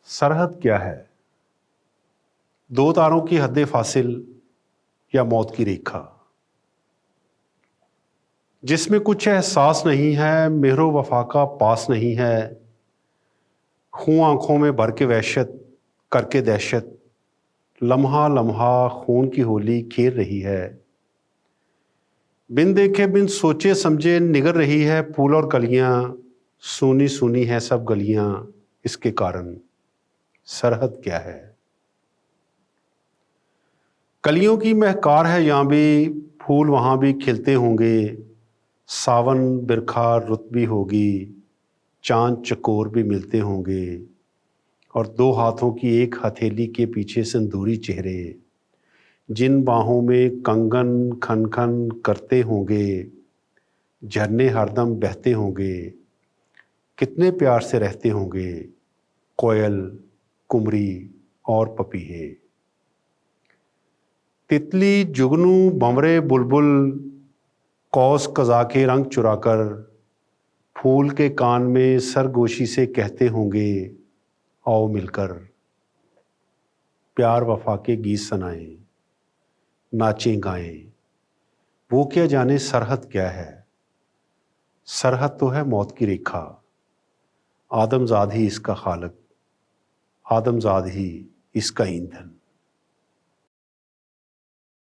सरहद क्या है? दो तारों की हद फासिल या मौत की रेखा, जिसमें कुछ एहसास नहीं है, मेहरो वफा का पास नहीं है। हूँ आंखों में भर के वहशत करके दहशत, लम्हा लम्हा खून की होली खेल रही है। बिन देखे बिन सोचे समझे निगर रही है फूल और कलियां, सूनी सूनी है सब गलियां इसके कारण। सरहद क्या है? कलियों की महकार है यहाँ भी, फूल वहाँ भी खिलते होंगे। सावन बिरखा रुत भी होगी, चांद चकोर भी मिलते होंगे। और दो हाथों की एक हथेली के पीछे सिंदूरी चेहरे, जिन बाहों में कंगन खन खन करते होंगे। झरने हरदम बहते होंगे, कितने प्यार से रहते होंगे कोयल, कुमरी और पपीहे। तितली, जुगनू, भंवरे, बुलबुल, कौस कज़ा के रंग चुराकर फूल के कान में सरगोशी से कहते होंगे, आओ मिलकर प्यार वफा के गीत सुनाएं, नाचें गाएं। वो क्या जाने सरहद क्या है? सरहद तो है मौत की रेखा, आदमजाद ही इसका खालिक, आदमजाद ही इसका ईंधन।